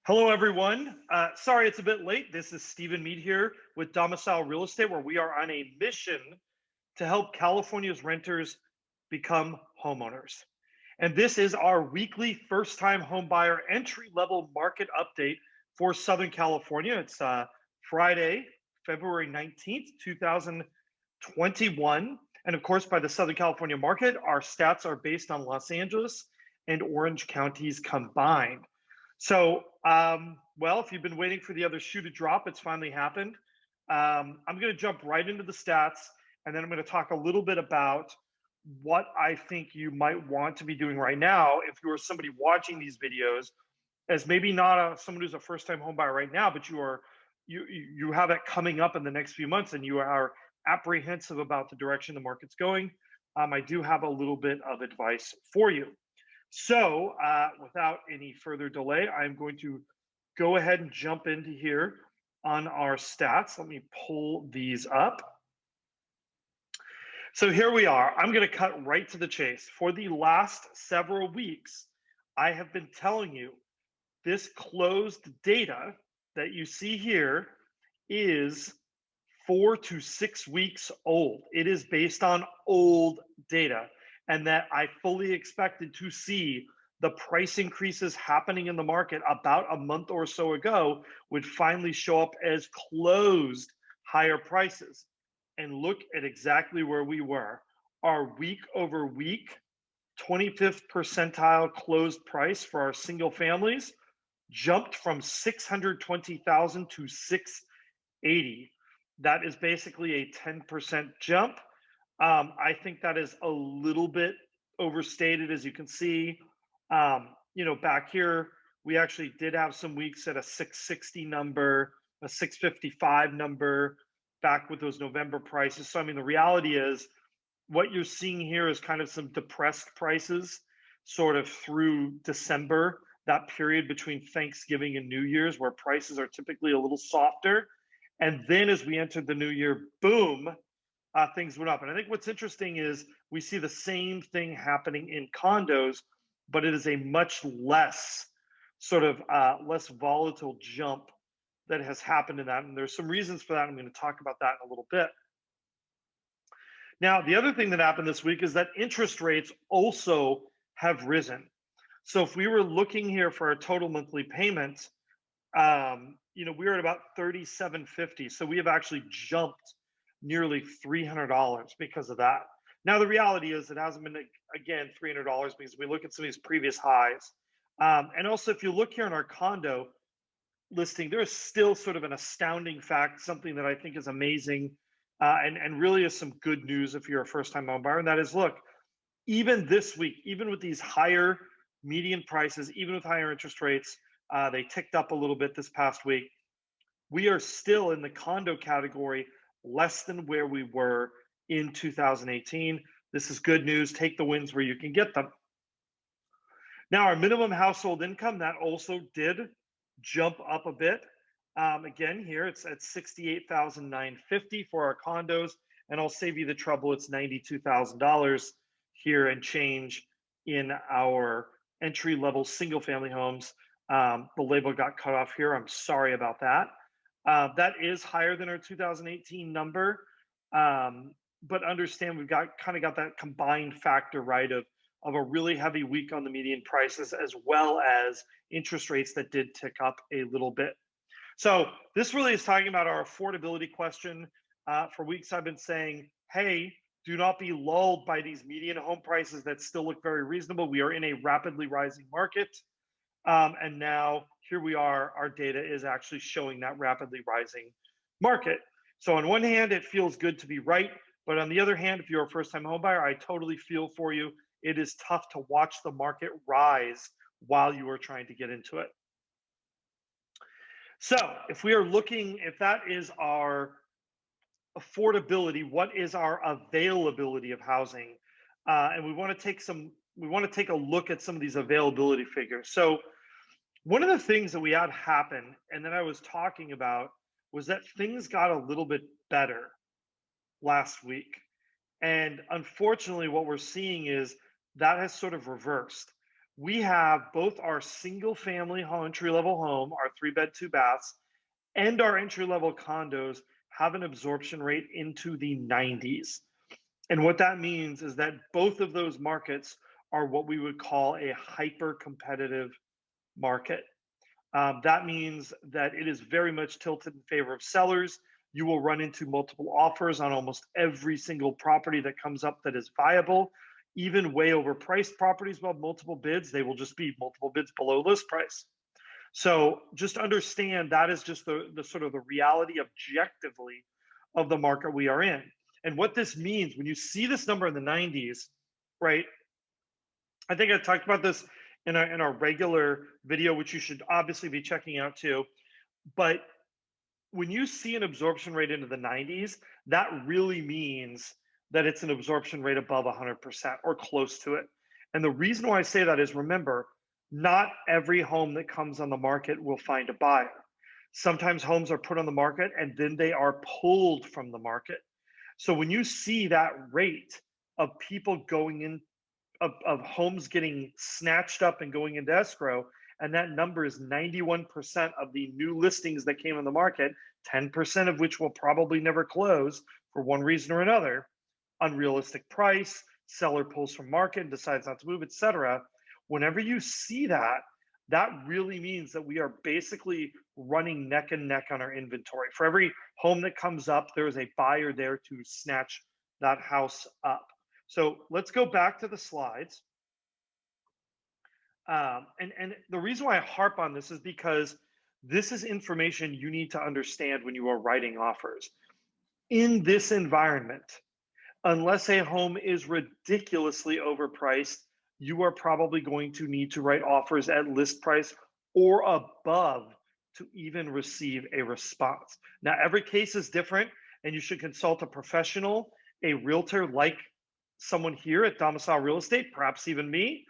Hello, everyone. Sorry it's a bit late. This is Stephen Mead here with Domicile Real Estate, where we are on a mission to help California's renters become homeowners. And this is our weekly first time home buyer entry level market update for Southern California. It's Friday, February 19th, 2021. And of course, by the Southern California market, our stats are based on Los Angeles and Orange counties combined. So, well, if you've been waiting for the other shoe to drop, it's finally happened. I'm going to jump right into the stats, and then I'm going to talk a little bit about what I think you might want to be doing right now if you are somebody watching these videos, as maybe not someone who's a first-time home buyer right now, but you have it coming up in the next few months, and you are apprehensive about the direction the market's going. I do have a little bit of advice for you. So without any further delay, I'm going to go ahead and jump into here on our stats. Let me pull these up. So here we are. I'm going to cut right to the chase. For the last several weeks, I have been telling you this closed data that you see here is 4 to 6 weeks old. It is based on old data, and that I fully expected to see the price increases happening in the market about a month or so ago would finally show up as closed higher prices. And look at exactly where we were. Our week over week 25th percentile closed price for our single families jumped from 620,000 to 680. That is basically a 10% jump. I think that is a little bit overstated, as you can see. Back here, we actually did have some weeks at a 660 number, a 655 number back with those November prices. So, I mean, the reality is what you're seeing here is kind of some depressed prices sort of through December, that period between Thanksgiving and New Year's, where prices are typically a little softer. And then as we entered the new year, boom, things went up. And I think what's interesting is we see the same thing happening in condos, but it is a much less sort of less volatile jump that has happened in that. And there's some reasons for that. I'm going to talk about that in a little bit. Now, the other thing that happened this week is that interest rates also have risen. So if we were looking here for our total monthly payments, we're at about $3,750. So we have actually jumped nearly $300 because of that. Now, the reality is it hasn't been, again, $300 because we look at some of these previous highs. And also, if you look here in our condo listing, there is still sort of an astounding fact, something that I think is amazing and really is some good news if you're a first-time home buyer. And that is, look, even this week, even with these higher median prices, even with higher interest rates, they ticked up a little bit this past week. We are still in the condo category less than where we were in 2018. This is good news. Take the wins where you can get them. Now, our minimum household income, that also did jump up a bit. Again, here it's at $68,950 for our condos, and I'll save you the trouble. It's $92,000 here and change in our entry-level single-family homes. The label got cut off here. I'm sorry about that. That is higher than our 2018 number, but understand we've got that combined factor, right, of a really heavy week on the median prices as well as interest rates that did tick up a little bit. So this really is talking about our affordability question. For weeks I've been saying, hey, do not be lulled by these median home prices that still look very reasonable. We are in a rapidly rising market. And now here we are, our data is actually showing that rapidly rising market. So on one hand, it feels good to be right. But on the other hand, if you're a first-time home buyer, I totally feel for you. It is tough to watch the market rise while you are trying to get into it. So if we are looking, if that is our affordability, what is our availability of housing? And we want to take a look at some of these availability figures. So one of the things that we had happen, and that I was talking about, was that things got a little bit better last week. And unfortunately, what we're seeing is that has sort of reversed. we have both our single family home, entry level home, our 3 bed, 2 baths, and our entry level condos have an absorption rate into the 90s. And what that means is that both of those markets are what we would call a hyper competitive market. That means that it is very much tilted in favor of sellers. You will run into multiple offers on almost every single property that comes up that is viable. Even way overpriced properties will have multiple bids. They will just be multiple bids below list price. So just understand that is just the sort of the reality objectively of the market we are in. And what this means when you see this number in the 90s, right? I think I talked about this in our regular video, which you should obviously be checking out too. But when you see an absorption rate into the 90s, that really means that it's an absorption rate above 100% or close to it. And the reason why I say that is, remember, not every home that comes on the market will find a buyer. Sometimes homes are put on the market and then they are pulled from the market. So when you see that rate of people going in, of homes getting snatched up and going into escrow, and that number is 91% of the new listings that came on the market, 10% of which will probably never close for one reason or another, unrealistic price, seller pulls from market and decides not to move, etc. Whenever you see that, that really means that we are basically running neck and neck on our inventory. For every home that comes up, there is a buyer there to snatch that house up. So let's go back to the slides. And the reason why I harp on this is because this is information you need to understand when you are writing offers. In this environment, unless a home is ridiculously overpriced, you are probably going to need to write offers at list price or above to even receive a response. Now, every case is different, and you should consult a professional, a realtor like someone here at Domicile Real Estate, perhaps even me.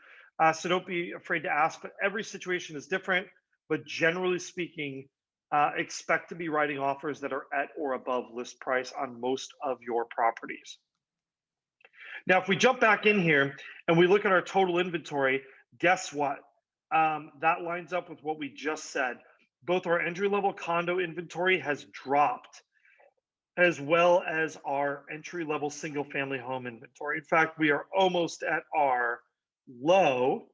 So don't be afraid to ask, but every situation is different. But generally speaking, expect to be writing offers that are at or above list price on most of your properties. Now, if we jump back in here and we look at our total inventory, guess what? That lines up with what we just said. Both our entry level condo inventory has dropped, as well as our entry level single family home inventory. In fact, we are almost at our low,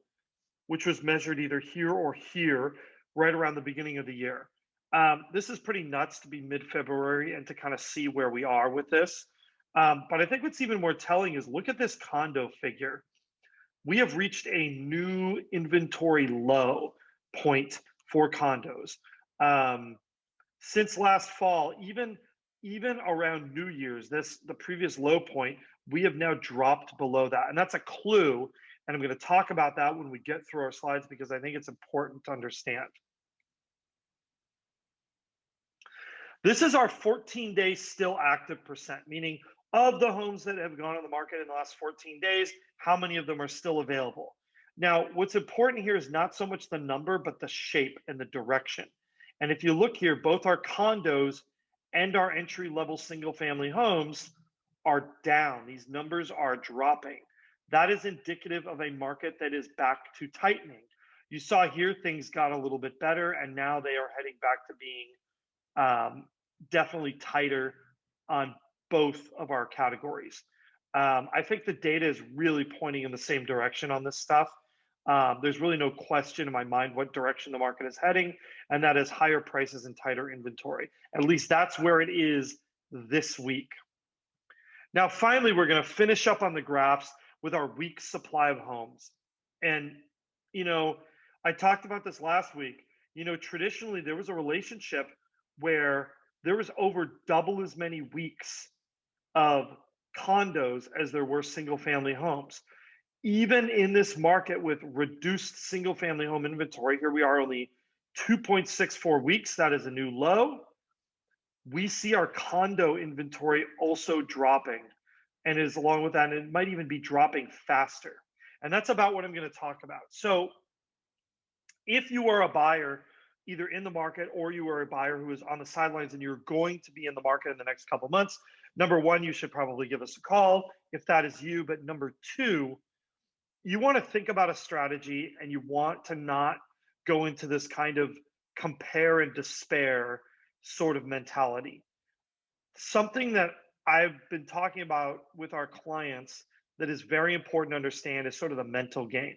which was measured either here or here, right around the beginning of the year. This is pretty nuts to be mid-February and to kind of see where we are with this. But I think what's even more telling is look at this condo figure. We have reached a new inventory low point for condos. Since last fall, even around New Year's, the previous low point, we have now dropped below that. And that's a clue. And I'm going to talk about that when we get through our slides because I think it's important to understand. This is our 14-day still active percent, meaning of the homes that have gone on the market in the last 14 days, how many of them are still available? Now, what's important here is not so much the number, but the shape and the direction. And if you look here, both our condos and our entry-level single-family homes are down. These numbers are dropping. That is indicative of a market that is back to tightening. You saw here things got a little bit better, and now they are heading back to being definitely tighter on both of our categories. I think the data is really pointing in the same direction on this stuff. There's really no question in my mind what direction the market is heading, and that is higher prices and tighter inventory. At least that's where it is this week. Now, finally, we're going to finish up on the graphs with our week supply of homes. And, I talked about this last week. Traditionally, there was a relationship where there was over double as many weeks of condos as there were single family homes. Even in this market with reduced single family home inventory, here we are only 2.64 weeks. That is a new low. We see our condo inventory also dropping, and is along with that, and it might even be dropping faster. And that's about what I'm going to talk about. So if you are a buyer either in the market or you are a buyer who is on the sidelines and you're going to be in the market in the next couple months, number one, you should probably give us a call if that is you. But number two, you want to think about a strategy and you want to not go into this kind of compare and despair sort of mentality. Something that I've been talking about with our clients that is very important to understand is sort of the mental game.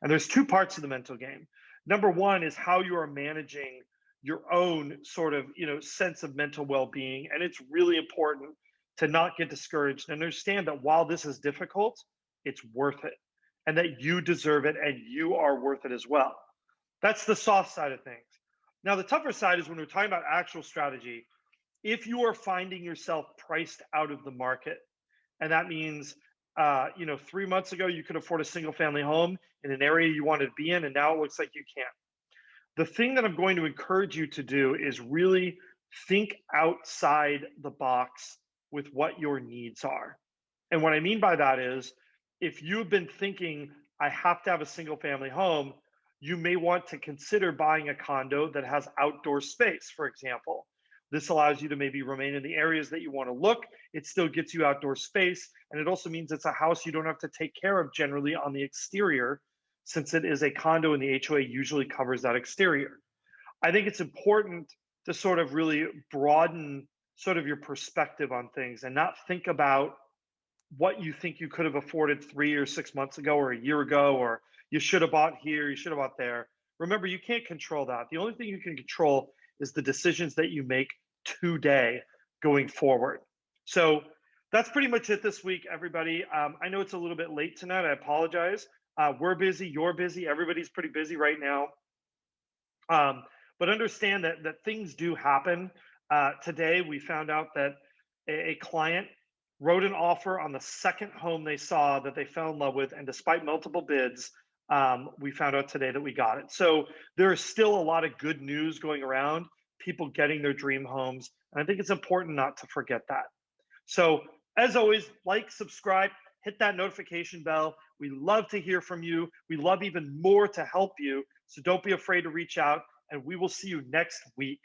And there's two parts of the mental game. Number one is how you are managing your own sort of, sense of mental well-being. And it's really important to not get discouraged and understand that while this is difficult, it's worth it and that you deserve it and you are worth it as well. That's the soft side of things. Now, the tougher side is when we're talking about actual strategy. If you are finding yourself priced out of the market, and that means, 3 months ago you could afford a single family home in an area you wanted to be in, and now it looks like you can't. The thing that I'm going to encourage you to do is really think outside the box with what your needs are. And what I mean by that is if you've been thinking, I have to have a single family home, you may want to consider buying a condo that has outdoor space, for example. This allows you to maybe remain in the areas that you want to look. It still gets you outdoor space. And it also means it's a house you don't have to take care of generally on the exterior, since it is a condo and the HOA usually covers that exterior. I think it's important to sort of really broaden sort of your perspective on things and not think about what you think you could have afforded 3 or 6 months ago or a year ago, or you should have bought here, you should have bought there. Remember, you can't control that. The only thing you can control is the decisions that you make today going forward. So that's pretty much it this week, everybody. I know it's a little bit late tonight. I apologize. We're busy. You're busy. Everybody's pretty busy right now. But understand that things do happen. Today, we found out that a client wrote an offer on the second home they saw that they fell in love with, and despite multiple bids, we found out today that we got it. So there is still a lot of good news going around, people getting their dream homes, and I think it's important not to forget that. So as always, like, subscribe, hit that notification bell. We love to hear from you. We love even more to help you. So don't be afraid to reach out, and we will see you next week.